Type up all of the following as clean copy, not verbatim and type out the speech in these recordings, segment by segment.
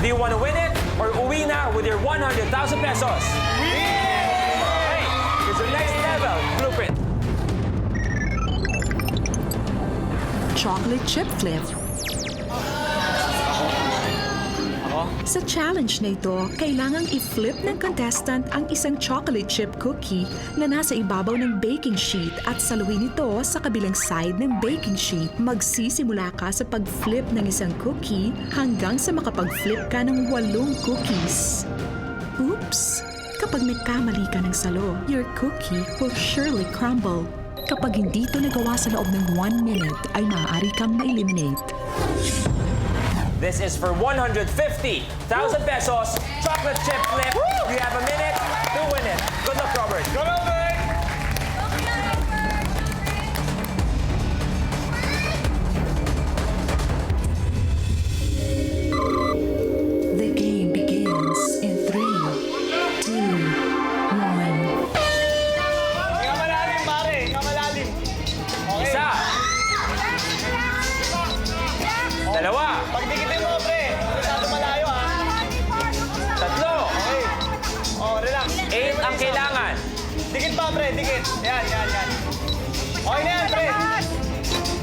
Do you want to win it or uwi na with your 100,000 pesos? Hey, here's your next level blueprint. Chocolate chip flip. Sa challenge na ito, kailangang i-flip ng contestant ang isang chocolate chip cookie na nasa ibabaw ng baking sheet at saluhin ito sa kabilang side ng baking sheet. Magsisimula ka sa pag-flip ng isang cookie hanggang sa makapag-flip ka ng 8 cookies. Oops! Kapag nagkamali ka ng salo, your cookie will surely crumble. Kapag hindi ito nagawa sa loob ng 1 minute, ay maaari kang ma-eliminate. This is for 150,000 pesos. Chocolate chip flip. You have a minute to win it. Good luck, Robert. Go, Robert! The game begins in 3, 2, 1. Hinga malalim, pare. Hinga malalim. Okay. Isa. Dalawa. Pagdikitin mo, pre. Masyado malayo, ha? Tatlo. Okay. Oh, relax. 8 ang kailangan. Dikit pa, pre. Dikit. Yan. Okay na yan, pre.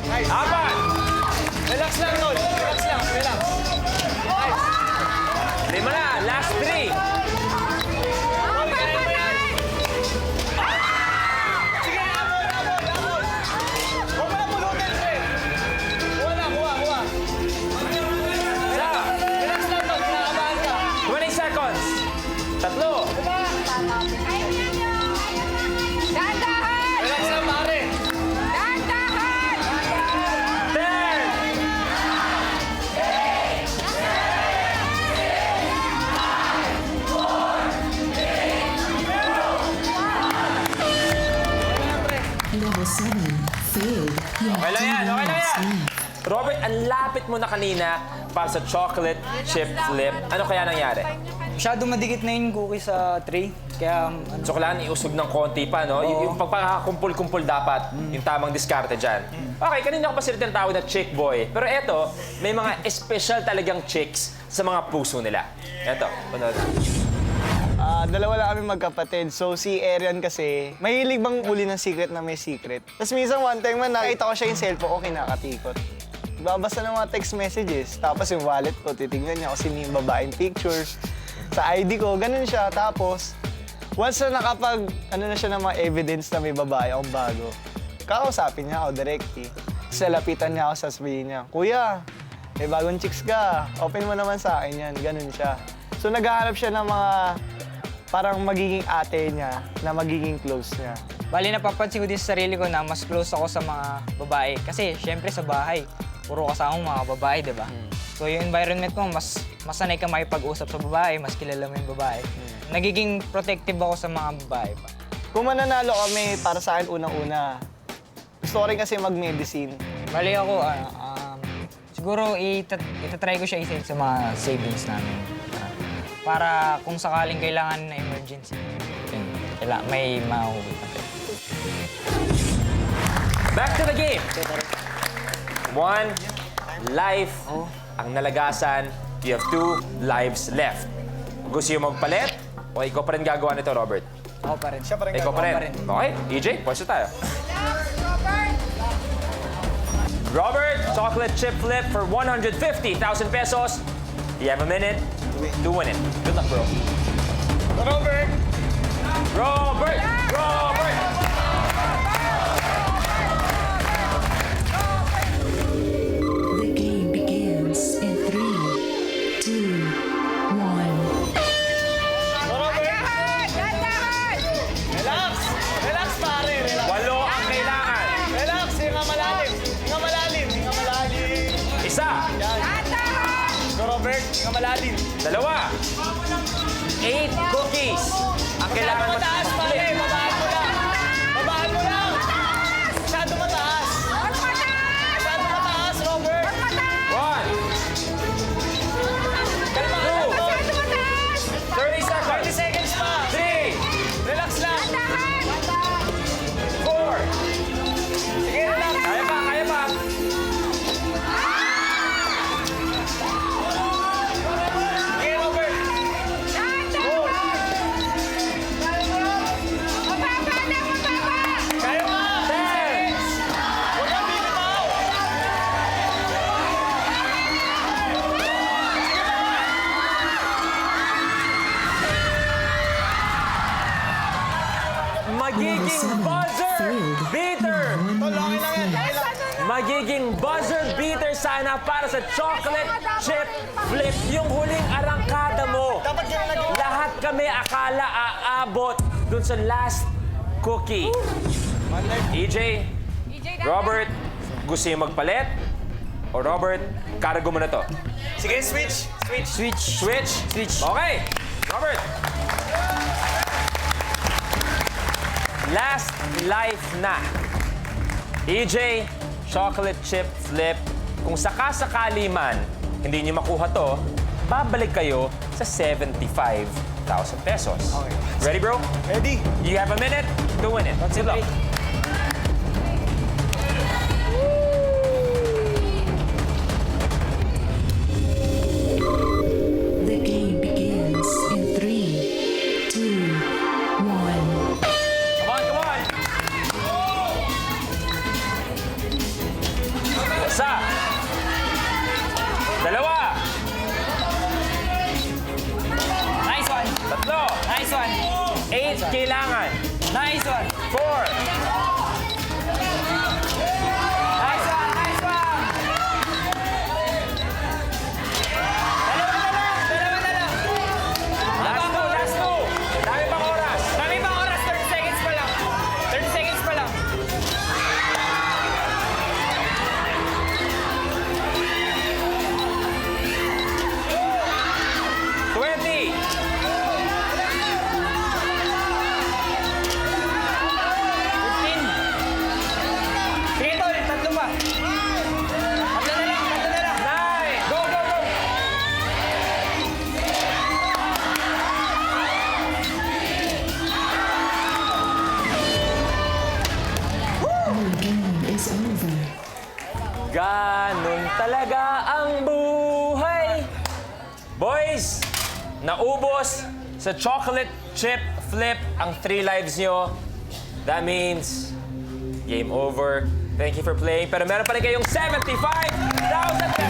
Nice. 4. Relax lang, Tol. Relax lang. Relax. Nice. 5 na. Last 3. Tol, kaya mo yan. Sige, abol. Huwag mo na pulutin, pre. Kuha na, kuha. Isa. Relax lang, Tol. Kinakabahan ka. 20 seconds. Tatlo. Dahan-dahan! Relax lang, pare. Dahan-dahan! 10. Level 7, failed. You have Okay lang 2 yan. minutes left. Robert, ang lapit mo na kanina para sa chocolate chip flip. Ano kaya nangyari? Masyado madikit na yung cookie sa tray. Kaya, So, kailangan iusog ng konti pa, no? Yung pagpakakumpul-kumpul dapat, yung tamang diskarte dyan. Okay, kanina ko pa sila tinatawag na chick boy. Pero eto, may mga special talagang chicks sa mga puso nila. Eto, panood. Dalawa lang kami magkapatid. So, si Arian kasi, mahilig bang uli ng secret na may secret. Tapos minsan one time man, nakita ko siya yung cellphone ko, kinakatikot. Babasa ng mga text messages. Tapos yung wallet ko, titignan niya kung sino yung babaeng picture. Sa ID ko, ganun siya. Tapos, once na nakapag, na siya ng mga evidence na may babae akong bago, kakausapin niya ako directly. Sa lapitan niya ako, sasabihin niya, Kuya, may bagong chicks ka. Open mo naman sa akin yan. Ganun siya. So, naghahanap siya ng mga parang magiging ate niya na magiging close niya. bali napapansin ko din sa sarili ko na mas close ako sa mga babae. Kasi, syempre sa bahay, puro kasama mga babae, di ba? So, yung environment mo, mas sanay ka makipag-usap sa babae, mas kilala mo yung babae. Nagiging protective ako sa mga babae pa. Kung mananalo kami, para sa akin, unang-una, gusto ko rin kasi mag-medicine. Bali ako, siguro itatry ko siya isa sa mga savings namin. Para kung sakaling kailangan na emergency, yun, may mahuhugot na pera. Back to the game. 1 life ang nalagasan. You have 2 lives left. Gusto yung magpalit? O ikaw pa rin gagawa nito, Robert? Ako pa rin. Siya pa rin. Ikaw pa rin. Okay, EJ, pwesto tayo. Robert, chocolate chip flip for 150,000 pesos. You have a minute to win it. Good luck, bro. Robert! Robert! Robert! The game begins in 3, 2, 1. Dahan-dahan! Relax! Relax, pare! Relax! 8 ang kailangan. Relax! Hinga malalim! Isa. Dahan-dahan! Go, Robert! Hinga malalim! 2. 8 cookies. Ang kailangan mo Mataas, pare! Babaan mo lang! Babaan mo lang! Masyado mataas! Huwag mataas! Masyado mataas, Robert! Huwag mataas! 1, Kalma ka lang, Tol! Masyado mataas! 30 seconds. 30 seconds pa! 3, Relax lang! Dahan! 4. Sige, relax! Kaya pa, kaya pa. magiging buzzer beater. Tol, okay lang yan. Okay lang. Magiging buzzer beater sana para sa chocolate chip flip. Yung huling arangkada mo. Dapat ganun na gawin. Lahat kami akala aabot dun sa last cookie. EJ, Robert, gusto yung magpalit? O Robert, cargo mo na to. Sige, switch. Switch? Okay, Robert. Last life na. EJ, chocolate chip flip. Kung sakasakali man, hindi niyo makuha to, babalik kayo sa 75,000 pesos. Okay. Ready, bro? Ready? You have a minute to win it. Good luck. The game begins in 3, 2, 1. Come on! Isa. Dalawa. Nice one! Tatlo. Nice one! 8 kailangan. Nice one! 4. Nice one! Nice one! Dalawa na lang! Last two. Dami pang oras. Kami pang oras, 30 seconds pa lang. 30 seconds pa lang. $20. 15. Sige, tol, tatlo pa. Tatlo na lang. 9. Go, go, go! The game is over. Ganon talaga ang buhay. Boys, naubos sa chocolate chip flip ang 3 lives nyo. That means game over. Thank you for playing. Pero meron pa rin kayong 75,000